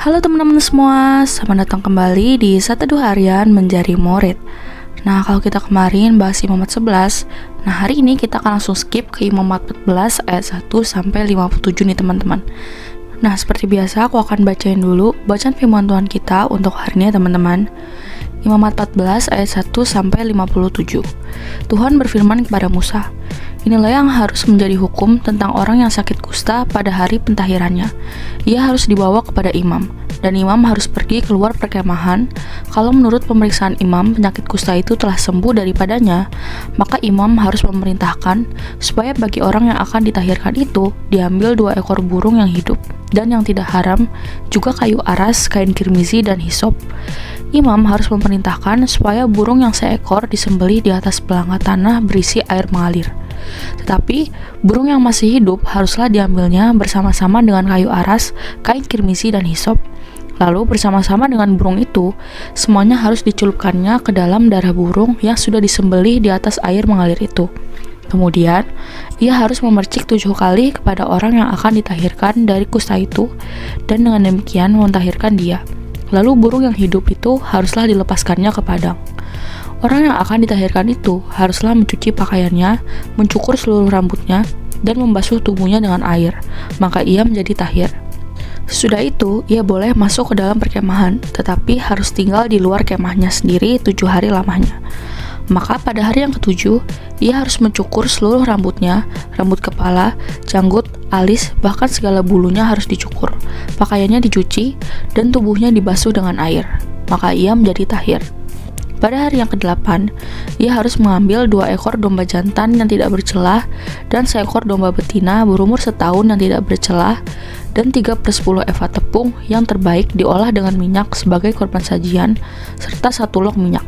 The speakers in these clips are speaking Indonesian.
Halo teman-teman semua, selamat datang kembali di Satu Dua Harian Menjadi Murid. Nah, kalau kita kemarin bahas Imamat 11, nah hari ini kita akan langsung skip ke Imamat 14 ayat 1 sampai 57 nih teman-teman. Nah, seperti biasa aku akan bacain dulu bacaan firman Tuhan kita untuk hari ini ya teman-teman. Imamat 14 ayat 1 sampai 57. Tuhan berfirman kepada Musa, "Inilah yang harus menjadi hukum tentang orang yang sakit kusta pada hari pentahirannya. Ia harus dibawa kepada imam, dan imam harus pergi keluar perkemahan. Kalau menurut pemeriksaan imam penyakit kusta itu telah sembuh daripadanya, maka imam harus memerintahkan supaya bagi orang yang akan ditahirkan itu diambil 2 ekor burung yang hidup dan yang tidak haram, juga kayu aras, kain kirmizi, dan hisop. Imam harus memerintahkan supaya burung yang seekor disembelih di atas belanga tanah berisi air mengalir. Tetapi burung yang masih hidup haruslah diambilnya bersama-sama dengan kayu aras, kain kirmizi, dan hisop. Lalu bersama-sama dengan burung itu, semuanya harus dicelupkannya ke dalam darah burung yang sudah disembelih di atas air mengalir itu. Kemudian, ia harus memercik 7 kali kepada orang yang akan ditahirkan dari kusta itu, dan dengan demikian mentahirkan dia. Lalu burung yang hidup itu haruslah dilepaskannya ke padang. Orang yang akan ditahirkan itu haruslah mencuci pakaiannya, mencukur seluruh rambutnya, dan membasuh tubuhnya dengan air, maka ia menjadi tahir. Sesudah itu, ia boleh masuk ke dalam perkemahan, tetapi harus tinggal di luar kemahnya sendiri 7 hari lamanya. Maka pada hari yang ketujuh, ia harus mencukur seluruh rambutnya, rambut kepala, janggut, alis, bahkan segala bulunya harus dicukur. Pakaiannya dicuci, dan tubuhnya dibasuh dengan air. Maka ia menjadi tahir. Pada hari yang ke-8, ia harus mengambil 2 ekor domba jantan yang tidak bercelah, dan 1 ekor domba betina berumur setahun yang tidak bercelah, dan 3/10 eva tepung yang terbaik diolah dengan minyak sebagai korban sajian, serta 1 log minyak.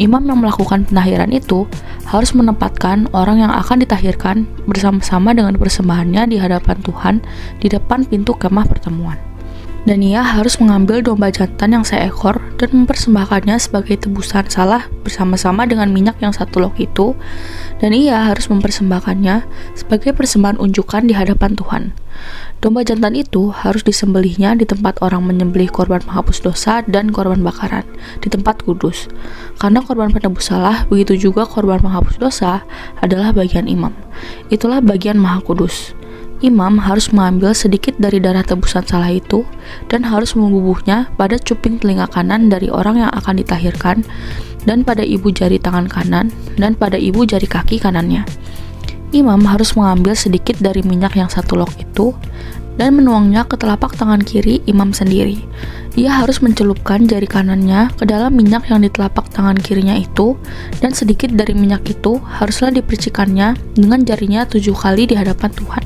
Imam yang melakukan pentahiran itu harus menempatkan orang yang akan ditahirkan bersama-sama dengan persembahannya di hadapan Tuhan di depan pintu kemah pertemuan. Dan ia harus mengambil domba jantan yang 1 ekor dan mempersembahkannya sebagai tebusan salah bersama-sama dengan minyak yang 1 log itu, dan ia harus mempersembahkannya sebagai persembahan unjukan di hadapan Tuhan. Domba jantan itu harus disembelihnya di tempat orang menyembelih korban penghapus dosa dan korban bakaran, di tempat kudus. Karena korban penebus salah, begitu juga korban penghapus dosa adalah bagian imam. Itulah bagian maha kudus. Imam harus mengambil sedikit dari darah tebusan salah itu dan harus membubuhnya pada cuping telinga kanan dari orang yang akan ditahirkan, dan pada ibu jari tangan kanan, dan pada ibu jari kaki kanannya. Imam harus mengambil sedikit dari minyak yang 1 log itu dan menuangnya ke telapak tangan kiri imam sendiri. Ia harus mencelupkan jari kanannya ke dalam minyak yang di telapak tangan kirinya itu, dan sedikit dari minyak itu haruslah dipercikannya dengan jarinya 7 kali di hadapan Tuhan.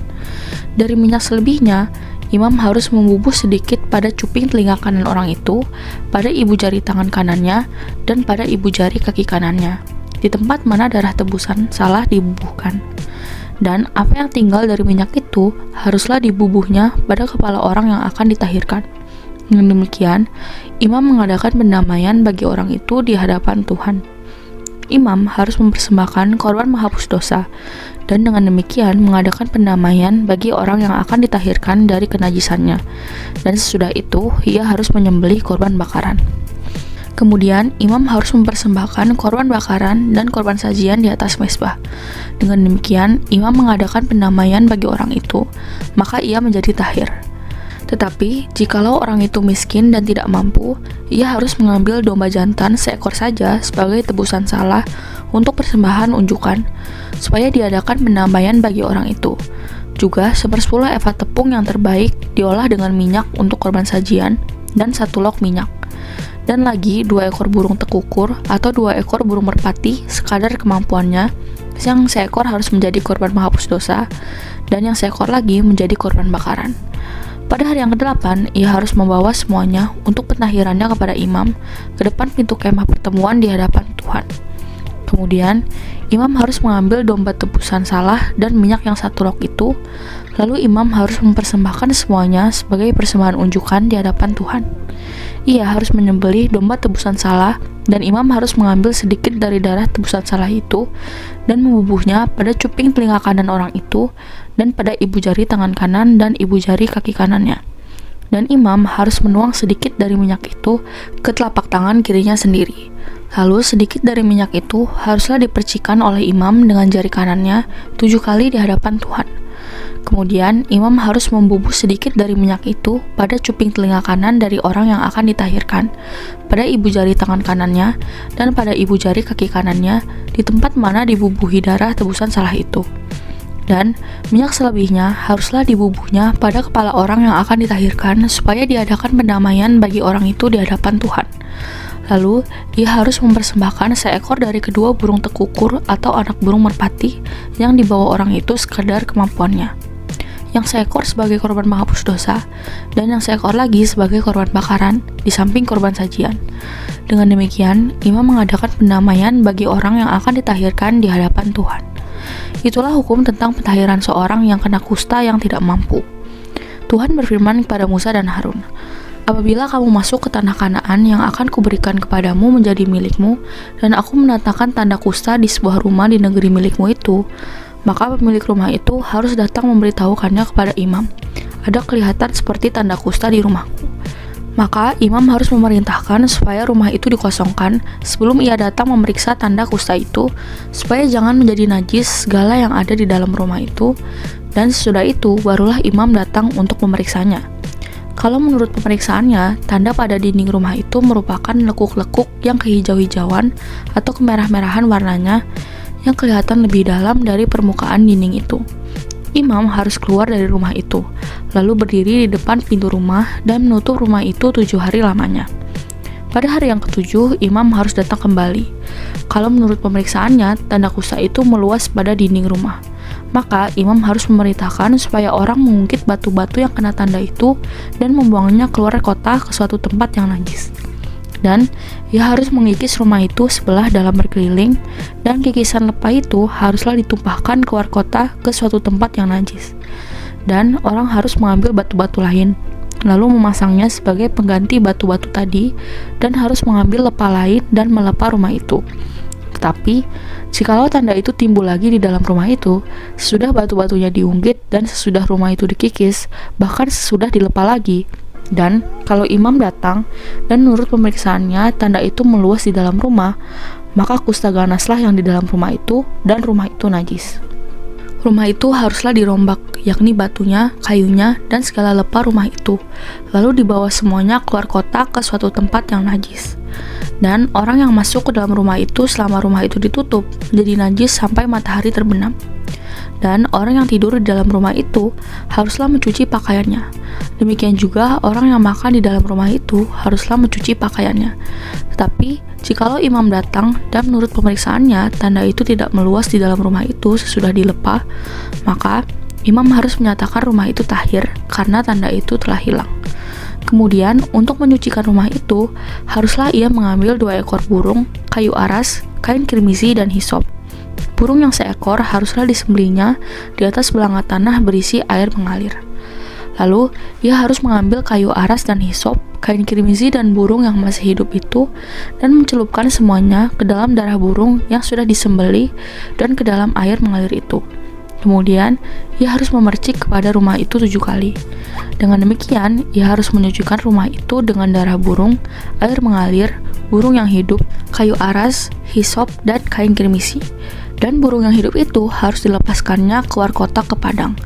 Dari minyak selebihnya, imam harus membubuh sedikit pada cuping telinga kanan orang itu, pada ibu jari tangan kanannya, dan pada ibu jari kaki kanannya, di tempat mana darah tebusan salah dibubuhkan. Dan apa yang tinggal dari minyak itu haruslah dibubuhnya pada kepala orang yang akan ditahirkan. Dengan demikian, imam mengadakan pendamaian bagi orang itu di hadapan Tuhan. Imam harus mempersembahkan korban menghapus dosa, dan dengan demikian mengadakan pendamaian bagi orang yang akan ditahirkan dari kenajisannya. Dan sesudah itu, ia harus menyembelih korban bakaran. Kemudian, imam harus mempersembahkan korban bakaran dan korban sajian di atas mezbah. Dengan demikian, imam mengadakan pendamaian bagi orang itu, maka ia menjadi tahir. Tetapi, jikalau orang itu miskin dan tidak mampu, ia harus mengambil domba jantan 1 ekor saja sebagai tebusan salah untuk persembahan unjukan, supaya diadakan pendamaian bagi orang itu. Juga 1/10 eva tepung yang terbaik diolah dengan minyak untuk korban sajian, dan 1 log minyak. Dan lagi 2 ekor burung tekukur atau 2 ekor burung merpati sekadar kemampuannya, yang 1 ekor harus menjadi korban menghapus dosa, dan yang 1 ekor lagi menjadi korban bakaran. Pada hari yang ke-8, ia harus membawa semuanya untuk pentahirannya kepada imam ke depan pintu kemah pertemuan di hadapan Tuhan. Kemudian, imam harus mengambil domba tebusan salah dan minyak yang 1 log itu, lalu imam harus mempersembahkan semuanya sebagai persembahan unjukan di hadapan Tuhan. Ia harus menyembelih domba tebusan salah, dan imam harus mengambil sedikit dari darah tebusan salah itu dan membubuhnya pada cuping telinga kanan orang itu, dan pada ibu jari tangan kanan dan ibu jari kaki kanannya. dan imam harus menuang sedikit dari minyak itu ke telapak tangan kirinya sendiri. Lalu sedikit dari minyak itu haruslah dipercikan oleh imam dengan jari kanannya 7 kali di hadapan Tuhan. Kemudian imam harus membubuh sedikit dari minyak itu pada cuping telinga kanan dari orang yang akan ditahirkan, pada ibu jari tangan kanannya, dan pada ibu jari kaki kanannya di tempat mana dibubuhi darah tebusan salah itu. Dan minyak selebihnya haruslah dibubuhnya pada kepala orang yang akan ditahirkan supaya diadakan pendamaian bagi orang itu di hadapan Tuhan. Lalu, ia harus mempersembahkan seekor dari kedua burung tekukur atau anak burung merpati yang dibawa orang itu sekadar kemampuannya. Yang seekor sebagai korban menghapus dosa, dan yang seekor lagi sebagai korban bakaran, di samping korban sajian. Dengan demikian, imam mengadakan pendamaian bagi orang yang akan ditahirkan di hadapan Tuhan. Itulah hukum tentang pentahiran seorang yang kena kusta yang tidak mampu. Tuhan berfirman kepada Musa dan Harun, "Apabila kamu masuk ke tanah Kanaan yang akan kuberikan kepadamu menjadi milikmu, dan aku mendatangkan tanda kusta di sebuah rumah di negeri milikmu itu, maka pemilik rumah itu harus datang memberitahukannya kepada imam. Ada kelihatan seperti tanda kusta di rumahku. Maka imam harus memerintahkan supaya rumah itu dikosongkan sebelum ia datang memeriksa tanda kusta itu, supaya jangan menjadi najis segala yang ada di dalam rumah itu, dan sesudah itu barulah imam datang untuk memeriksanya. Kalau menurut pemeriksaannya, tanda pada dinding rumah itu merupakan lekuk-lekuk yang kehijau-hijauan atau kemerah-merahan warnanya yang kelihatan lebih dalam dari permukaan dinding itu. Imam harus keluar dari rumah itu, lalu berdiri di depan pintu rumah dan menutup rumah itu 7 hari lamanya. Pada hari yang ke-7, imam harus datang kembali. Kalau menurut pemeriksaannya, tanda kusta itu meluas pada dinding rumah. Maka imam harus memerintahkan supaya orang mengungkit batu-batu yang kena tanda itu dan membuangnya keluar kota ke suatu tempat yang najis. Dan ia harus mengikis rumah itu sebelah dalam berkeliling, dan kikisan lepah itu haruslah ditumpahkan keluar kota ke suatu tempat yang najis. Dan orang harus mengambil batu-batu lain, lalu memasangnya sebagai pengganti batu-batu tadi, dan harus mengambil lepah lain dan melepah rumah itu. Tetapi, jikalau tanda itu timbul lagi di dalam rumah itu, sesudah batu-batunya diunggit dan sesudah rumah itu dikikis, bahkan sesudah dilepah lagi, dan kalau imam datang dan menurut pemeriksaannya tanda itu meluas di dalam rumah, maka kusta ganaslah yang di dalam rumah itu dan rumah itu najis. Rumah itu haruslah dirombak, yakni batunya, kayunya, dan segala lepah rumah itu, lalu dibawa semuanya keluar kota ke suatu tempat yang najis. Dan orang yang masuk ke dalam rumah itu selama rumah itu ditutup menjadi najis sampai matahari terbenam. Dan orang yang tidur di dalam rumah itu haruslah mencuci pakaiannya. Demikian juga orang yang makan di dalam rumah itu haruslah mencuci pakaiannya. Tetapi, jikalau imam datang dan menurut pemeriksaannya tanda itu tidak meluas di dalam rumah itu sesudah dilepah, maka imam harus menyatakan rumah itu tahir karena tanda itu telah hilang. Kemudian, untuk menyucikan rumah itu, haruslah ia mengambil 2 ekor burung, kayu aras, kain kirmizi, dan hisop. Burung yang seekor haruslah disembelihnya di atas belanga tanah berisi air mengalir. Lalu, ia harus mengambil kayu aras dan hisop, kain kirmizi, dan burung yang masih hidup itu, dan mencelupkan semuanya ke dalam darah burung yang sudah disembelih dan ke dalam air mengalir itu. Kemudian, ia harus memercik kepada rumah itu 7 kali. Dengan demikian, ia harus menyucikan rumah itu dengan darah burung, air mengalir, burung yang hidup, kayu aras, hisop, dan kain kirmizi. Dan burung yang hidup itu harus dilepaskannya keluar kota ke padang.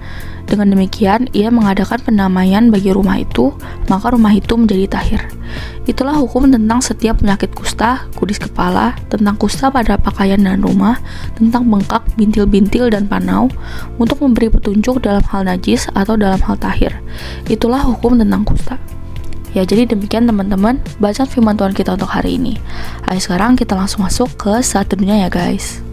Dengan demikian, ia mengadakan pendamaian bagi rumah itu, maka rumah itu menjadi tahir. Itulah hukum tentang setiap penyakit kusta, kudis kepala, tentang kusta pada pakaian dan rumah, tentang bengkak, bintil-bintil, dan panau, untuk memberi petunjuk dalam hal najis atau dalam hal tahir. Itulah hukum tentang kusta. Ya, jadi demikian teman-teman, bacaan firman Tuhan kita untuk hari ini. Ayo sekarang kita langsung masuk ke saat teduhnya ya guys.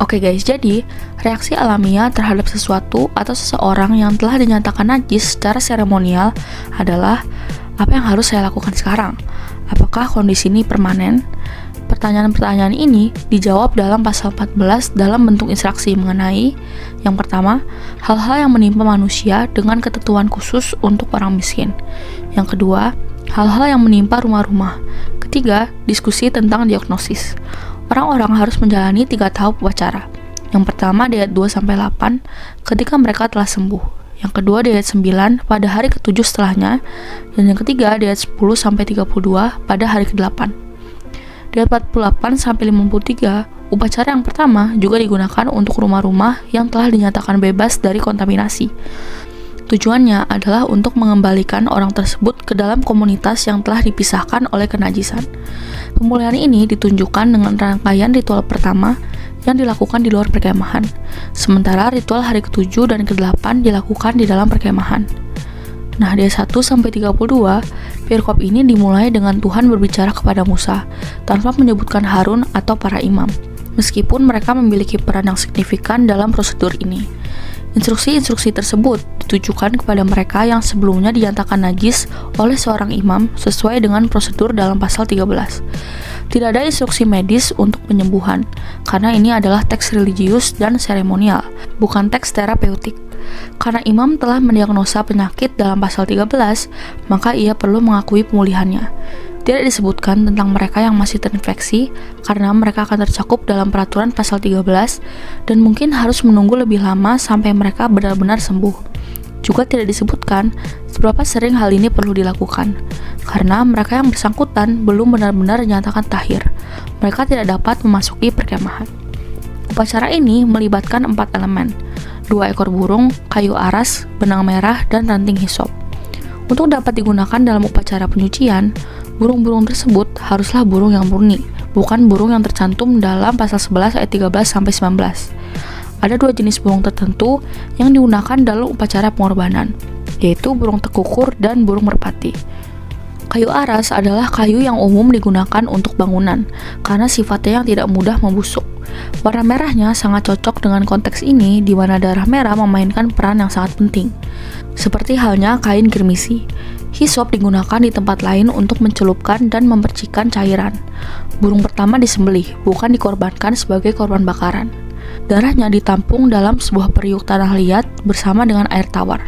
Oke guys, jadi reaksi alamiah terhadap sesuatu atau seseorang yang telah dinyatakan najis secara seremonial adalah, apa yang harus saya lakukan sekarang? Apakah kondisi ini permanen? Pertanyaan-pertanyaan ini dijawab dalam pasal 14 dalam bentuk instruksi mengenai yang pertama, hal-hal yang menimpa manusia dengan ketentuan khusus untuk orang miskin. Yang kedua, hal-hal yang menimpa rumah-rumah. Ketiga, diskusi tentang diagnosis. Orang-orang harus menjalani 3 tahap upacara. Yang pertama di ayat 2-8, ketika mereka telah sembuh. yang kedua di ayat 9 pada hari ke-7 setelahnya, dan yang ketiga di ayat 10-32 pada hari ke-8. Di ayat 48-53, upacara yang pertama juga digunakan untuk rumah-rumah yang telah dinyatakan bebas dari kontaminasi. Tujuannya adalah untuk mengembalikan orang tersebut ke dalam komunitas yang telah dipisahkan oleh kenajisan. Pemulihan ini ditunjukkan dengan rangkaian ritual pertama yang dilakukan di luar perkemahan, sementara ritual hari ke-7 dan ke-8 dilakukan di dalam perkemahan. Nah, di ayat 1-32, perikop ini dimulai dengan Tuhan berbicara kepada Musa, tanpa menyebutkan Harun atau para imam, meskipun mereka memiliki peran yang signifikan dalam prosedur ini. Instruksi-instruksi tersebut ditujukan kepada mereka yang sebelumnya dinyatakan najis oleh seorang imam sesuai dengan prosedur dalam pasal 13. Tidak ada instruksi medis untuk penyembuhan, karena ini adalah teks religius dan seremonial, bukan teks terapeutik. Karena imam telah mendiagnosa penyakit dalam pasal 13, maka ia perlu mengakui pemulihannya. Tidak disebutkan tentang mereka yang masih terinfeksi, karena mereka akan tercakup dalam peraturan pasal 13, dan mungkin harus menunggu lebih lama sampai mereka benar-benar sembuh. Juga tidak disebutkan seberapa sering hal ini perlu dilakukan, karena mereka yang bersangkutan belum benar-benar dinyatakan tahir. Mereka tidak dapat memasuki perkemahan. Upacara ini melibatkan 4 elemen: 2 ekor burung, kayu aras, benang merah, dan ranting hisop. Untuk dapat digunakan dalam upacara penyucian, burung-burung tersebut haruslah burung yang murni, bukan burung yang tercantum dalam pasal 11 ayat 13-19. Ada 2 jenis burung tertentu yang digunakan dalam upacara pengorbanan, yaitu burung tekukur dan burung merpati. Kayu aras adalah kayu yang umum digunakan untuk bangunan, karena sifatnya yang tidak mudah membusuk. Warna merahnya sangat cocok dengan konteks ini, di mana darah merah memainkan peran yang sangat penting. Seperti halnya kain girmisi, hisop digunakan di tempat lain untuk mencelupkan dan memercikkan cairan. Burung pertama disembelih, bukan dikorbankan sebagai korban bakaran. Darahnya ditampung dalam sebuah periuk tanah liat bersama dengan air tawar.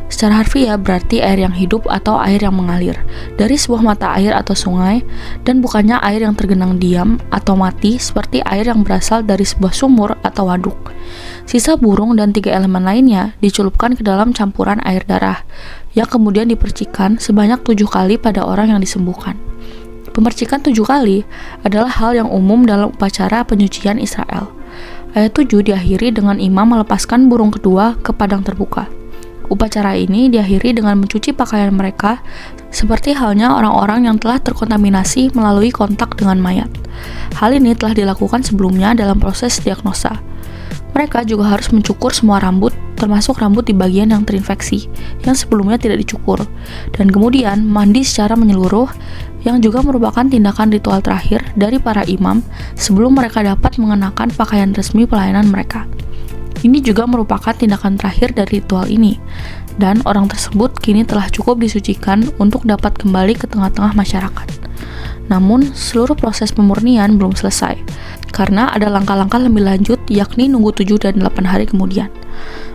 Secara harfiah berarti air yang hidup atau air yang mengalir dari sebuah mata air atau sungai, dan bukannya air yang tergenang diam atau mati seperti air yang berasal dari sebuah sumur atau waduk. Sisa burung dan 3 elemen lainnya dicelupkan ke dalam campuran air darah, yang kemudian dipercikan sebanyak 7 kali pada orang yang disembuhkan. Pemercikan 7 kali adalah hal yang umum dalam upacara penyucian Israel. Ayat 7 diakhiri dengan imam melepaskan burung kedua ke padang terbuka. Upacara ini diakhiri dengan mencuci pakaian mereka, seperti halnya orang-orang yang telah terkontaminasi melalui kontak dengan mayat. Hal ini telah dilakukan sebelumnya dalam proses diagnosa. Mereka juga harus mencukur semua rambut, termasuk rambut di bagian yang terinfeksi, yang sebelumnya tidak dicukur, dan kemudian mandi secara menyeluruh, yang juga merupakan tindakan ritual terakhir dari para imam sebelum mereka dapat mengenakan pakaian resmi pelayanan mereka. Ini juga merupakan tindakan terakhir dari ritual ini, dan orang tersebut kini telah cukup disucikan untuk dapat kembali ke tengah-tengah masyarakat. Namun, seluruh proses pemurnian belum selesai, karena ada langkah-langkah lebih lanjut, yakni nunggu 7 dan 8 hari kemudian.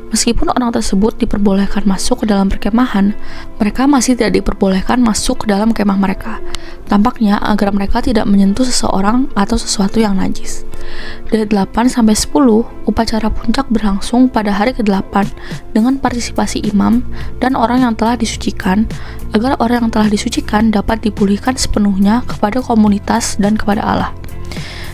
Meskipun orang tersebut diperbolehkan masuk ke dalam perkemahan, mereka masih tidak diperbolehkan masuk ke dalam kemah mereka. Tampaknya agar mereka tidak menyentuh seseorang atau sesuatu yang najis. Dari 8-10, upacara puncak berlangsung pada hari ke-8 dengan partisipasi imam dan orang yang telah disucikan, agar orang yang telah disucikan dapat dipulihkan sepenuhnya kepada komunitas dan kepada Allah.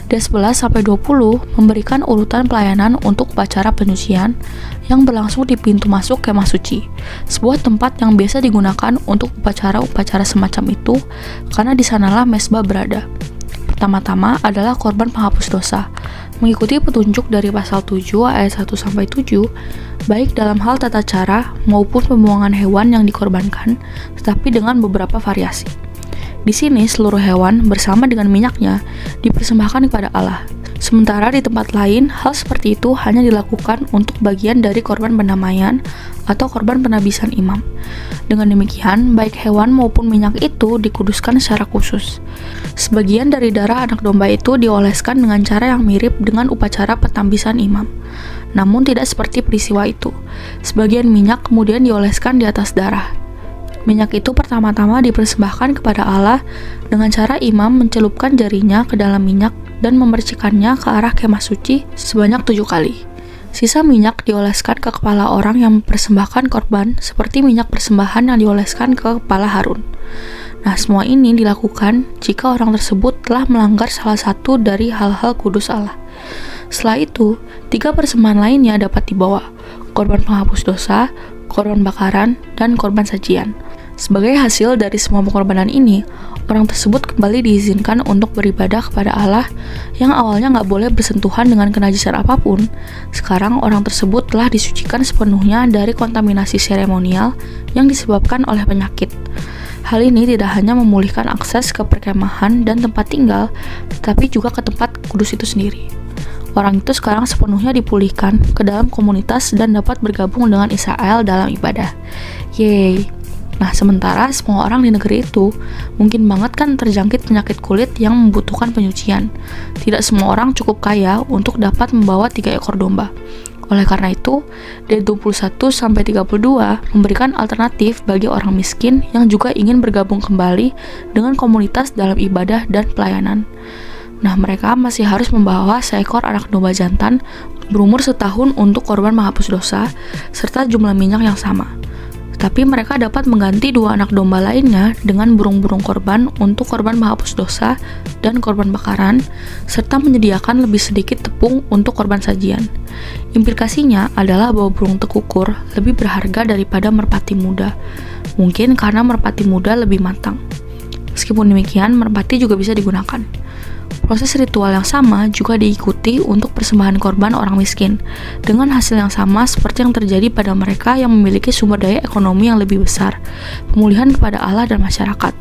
Dari 11-20 memberikan urutan pelayanan untuk upacara penyucian yang berlangsung di pintu masuk kemah suci, sebuah tempat yang biasa digunakan untuk upacara-upacara semacam itu, karena di sanalah mesbah berada. Pertama-tama adalah korban penghapus dosa, mengikuti petunjuk dari pasal 7 ayat 1-7, baik dalam hal tata cara maupun pembuangan hewan yang dikorbankan, tetapi dengan beberapa variasi. Di sini seluruh hewan bersama dengan minyaknya dipersembahkan kepada Allah. Sementara di tempat lain, hal seperti itu hanya dilakukan untuk bagian dari korban pendamaian atau korban penabisan imam. Dengan demikian, baik hewan maupun minyak itu dikuduskan secara khusus. Sebagian dari darah anak domba itu dioleskan dengan cara yang mirip dengan upacara petambisan imam. Namun tidak seperti peristiwa itu. Sebagian minyak kemudian dioleskan di atas darah. Minyak itu pertama-tama dipersembahkan kepada Allah dengan cara imam mencelupkan jarinya ke dalam minyak dan memercikannya ke arah kemah suci sebanyak 7 kali. Sisa minyak dioleskan ke kepala orang yang mempersembahkan korban seperti minyak persembahan yang dioleskan ke kepala Harun. Nah, semua ini dilakukan jika orang tersebut telah melanggar salah satu dari hal-hal kudus Allah. Setelah itu, 3 persembahan lainnya dapat dibawa: korban penghapus dosa, korban bakaran, dan korban sajian. Sebagai hasil dari semua pengorbanan ini, orang tersebut kembali diizinkan untuk beribadah kepada Allah yang awalnya nggak boleh bersentuhan dengan kenajisan apapun. Sekarang orang tersebut telah disucikan sepenuhnya dari kontaminasi seremonial yang disebabkan oleh penyakit. Hal ini tidak hanya memulihkan akses ke perkemahan dan tempat tinggal, tetapi juga ke tempat kudus itu sendiri. Orang itu sekarang sepenuhnya dipulihkan ke dalam komunitas dan dapat bergabung dengan Israel dalam ibadah. Yeay! Nah, sementara semua orang di negeri itu mungkin banget kan terjangkit penyakit kulit yang membutuhkan penyucian. Tidak semua orang cukup kaya untuk dapat membawa 3 ekor domba. Oleh karena itu, dari 21-32 memberikan alternatif bagi orang miskin yang juga ingin bergabung kembali dengan komunitas dalam ibadah dan pelayanan. Nah, mereka masih harus membawa seekor anak domba jantan berumur setahun untuk korban menghapus dosa, serta jumlah minyak yang sama. Tapi mereka dapat mengganti 2 anak domba lainnya dengan burung-burung korban untuk korban menghapus dosa dan korban bakaran, serta menyediakan lebih sedikit tepung untuk korban sajian. Implikasinya adalah bahwa burung tekukur lebih berharga daripada merpati muda, mungkin karena merpati muda lebih matang. Meskipun demikian, merpati juga bisa digunakan. Proses ritual yang sama juga diikuti untuk persembahan korban orang miskin, dengan hasil yang sama seperti yang terjadi pada mereka yang memiliki sumber daya ekonomi yang lebih besar, pemulihan kepada Allah dan masyarakat.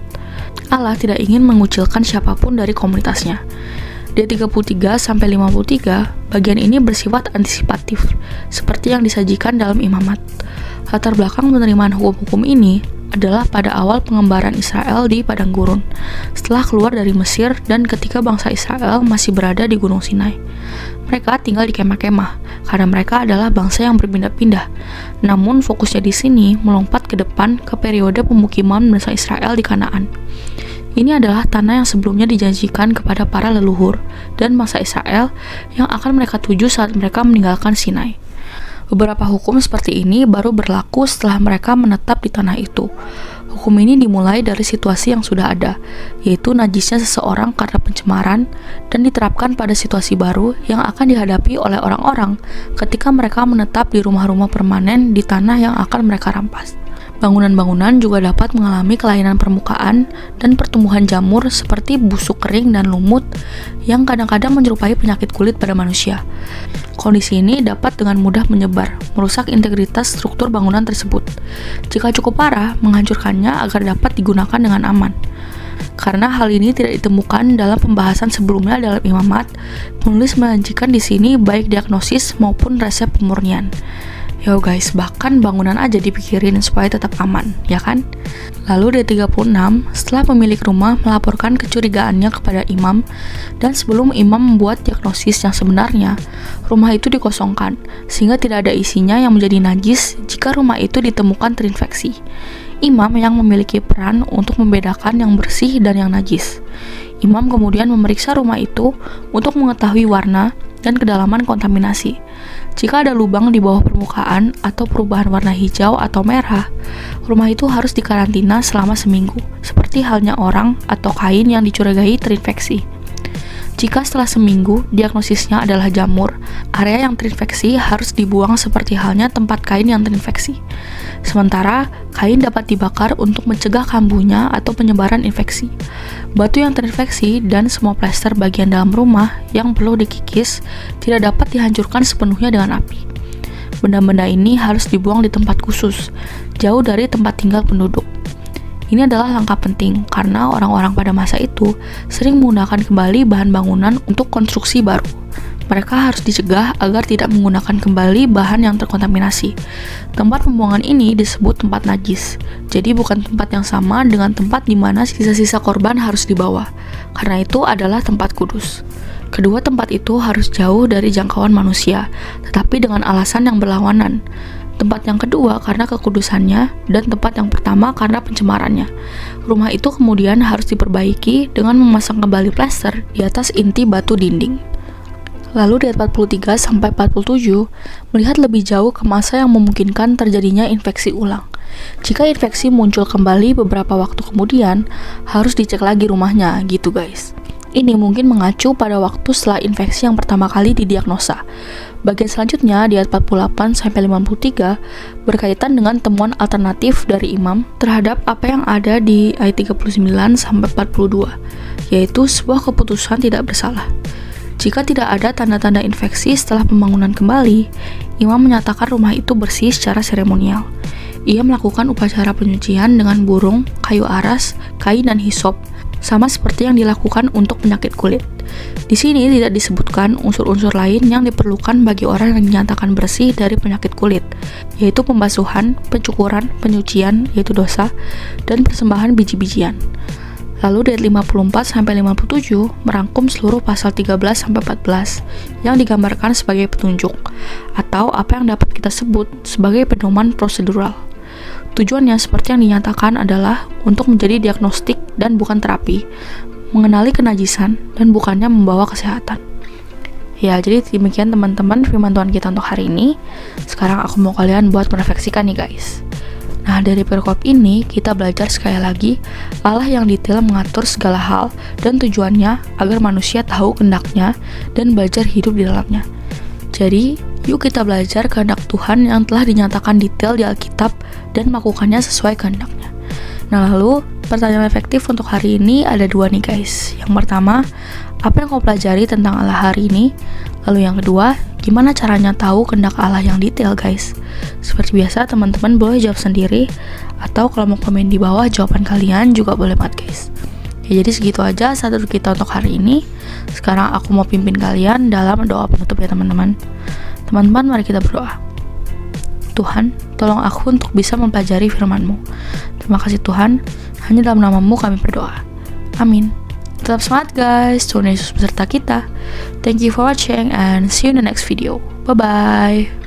Allah tidak ingin mengucilkan siapapun dari komunitasnya. Di 33-53, bagian ini bersifat antisipatif, seperti yang disajikan dalam imamat. Latar belakang penerimaan hukum-hukum ini adalah pada awal pengembaraan Israel di padang gurun, setelah keluar dari Mesir dan ketika bangsa Israel masih berada di Gunung Sinai. Mereka tinggal di kemah-kemah, karena mereka adalah bangsa yang berpindah-pindah. Namun fokusnya di sini melompat ke depan ke periode pemukiman bangsa Israel di Kanaan. Ini adalah tanah yang sebelumnya dijanjikan kepada para leluhur dan bangsa Israel yang akan mereka tuju saat mereka meninggalkan Sinai. Beberapa hukum seperti ini baru berlaku setelah mereka menetap di tanah itu. Hukum ini dimulai dari situasi yang sudah ada, yaitu najisnya seseorang karena pencemaran, dan diterapkan pada situasi baru yang akan dihadapi oleh orang-orang ketika mereka menetap di rumah-rumah permanen di tanah yang akan mereka rampas. Bangunan-bangunan juga dapat mengalami kelainan permukaan dan pertumbuhan jamur seperti busuk kering dan lumut yang kadang-kadang menyerupai penyakit kulit pada manusia. Kondisi ini dapat dengan mudah menyebar, merusak integritas struktur bangunan tersebut. Jika cukup parah, menghancurkannya agar dapat digunakan dengan aman. Karena hal ini tidak ditemukan dalam pembahasan sebelumnya dalam imamat, penulis menjanjikan di sini baik diagnosis maupun resep pemurnian. Yo guys, bahkan bangunan aja dipikirin supaya tetap aman, ya kan? Lalu di 36, setelah pemilik rumah melaporkan kecurigaannya kepada imam, dan sebelum imam membuat diagnosis yang sebenarnya, rumah itu dikosongkan, sehingga tidak ada isinya yang menjadi najis jika rumah itu ditemukan terinfeksi. Imam yang memiliki peran untuk membedakan yang bersih dan yang najis. Imam kemudian memeriksa rumah itu untuk mengetahui warna dan kedalaman kontaminasi. Jika ada lubang di bawah permukaan atau perubahan warna hijau atau merah, rumah itu harus dikarantina selama seminggu, seperti halnya orang atau kain yang dicurigai terinfeksi. Jika setelah seminggu diagnosisnya adalah jamur, area yang terinfeksi harus dibuang seperti halnya tempat kain yang terinfeksi. Sementara, kain dapat dibakar untuk mencegah kambuhnya atau penyebaran infeksi. Batu yang terinfeksi dan semua plester bagian dalam rumah yang perlu dikikis tidak dapat dihancurkan sepenuhnya dengan api. Benda-benda ini harus dibuang di tempat khusus, jauh dari tempat tinggal penduduk. Ini adalah langkah penting karena orang-orang pada masa itu sering menggunakan kembali bahan bangunan untuk konstruksi baru. Mereka harus dicegah agar tidak menggunakan kembali bahan yang terkontaminasi. Tempat pembuangan ini disebut tempat najis, jadi bukan tempat yang sama dengan tempat di mana sisa-sisa korban harus dibawa, karena itu adalah tempat kudus. Kedua tempat itu harus jauh dari jangkauan manusia, tetapi dengan alasan yang berlawanan. Tempat yang kedua karena kekudusannya, dan tempat yang pertama karena pencemarannya. Rumah itu kemudian harus diperbaiki dengan memasang kembali plester di atas inti batu dinding. Lalu di ayat 43 sampai 47 melihat lebih jauh ke masa yang memungkinkan terjadinya infeksi ulang. Jika infeksi muncul kembali beberapa waktu kemudian, harus dicek lagi rumahnya gitu guys. Ini mungkin mengacu pada waktu setelah infeksi yang pertama kali didiagnosa. Bagian selanjutnya di ayat 48 sampai 53 berkaitan dengan temuan alternatif dari imam terhadap apa yang ada di ayat 39 sampai 42, yaitu sebuah keputusan tidak bersalah. Jika tidak ada tanda-tanda infeksi setelah pembangunan kembali, imam menyatakan rumah itu bersih secara seremonial. Ia melakukan upacara penyucian dengan burung, kayu aras, kain, dan hisop, sama seperti yang dilakukan untuk penyakit kulit. Di sini tidak disebutkan unsur-unsur lain yang diperlukan bagi orang yang dinyatakan bersih dari penyakit kulit, yaitu pembasuhan, pencukuran, penyucian, yaitu dosa, dan persembahan biji-bijian. Lalu di ayat 54 sampai 57 merangkum seluruh pasal 13 sampai 14 yang digambarkan sebagai petunjuk atau apa yang dapat kita sebut sebagai pedoman prosedural. Tujuannya seperti yang dinyatakan adalah untuk menjadi diagnostik dan bukan terapi, mengenali kenajisan dan bukannya membawa kesehatan. Ya, jadi demikian teman-teman firman Tuhan kita untuk hari ini. Sekarang aku mau kalian buat merefleksikan nih guys. Nah, dari perikop ini kita belajar sekali lagi Allah yang detail mengatur segala hal dan tujuannya agar manusia tahu kehendaknya dan belajar hidup di dalamnya. Jadi, yuk kita belajar kehendak Tuhan yang telah dinyatakan detail di Alkitab dan melakukannya sesuai kehendaknya. Nah, lalu pertanyaan efektif untuk hari ini ada 2 nih guys. Yang pertama, apa yang kau pelajari tentang Allah hari ini? Lalu yang kedua, gimana caranya tahu kehendak Allah yang detail guys? Seperti biasa teman-teman boleh jawab sendiri, atau kalau mau komen di bawah jawaban kalian juga boleh banget guys. Ya, jadi segitu aja satu kita untuk hari ini. Sekarang aku mau pimpin kalian dalam doa penutup ya teman-teman. Teman-teman, mari kita berdoa. Tuhan, tolong aku untuk bisa mempelajari firman-Mu. Terima kasih Tuhan, hanya dalam nama-Mu kami berdoa. Amin. Tetap semangat guys, Tuhan Yesus beserta kita. Thank you for watching and see you in the next video. Bye-bye.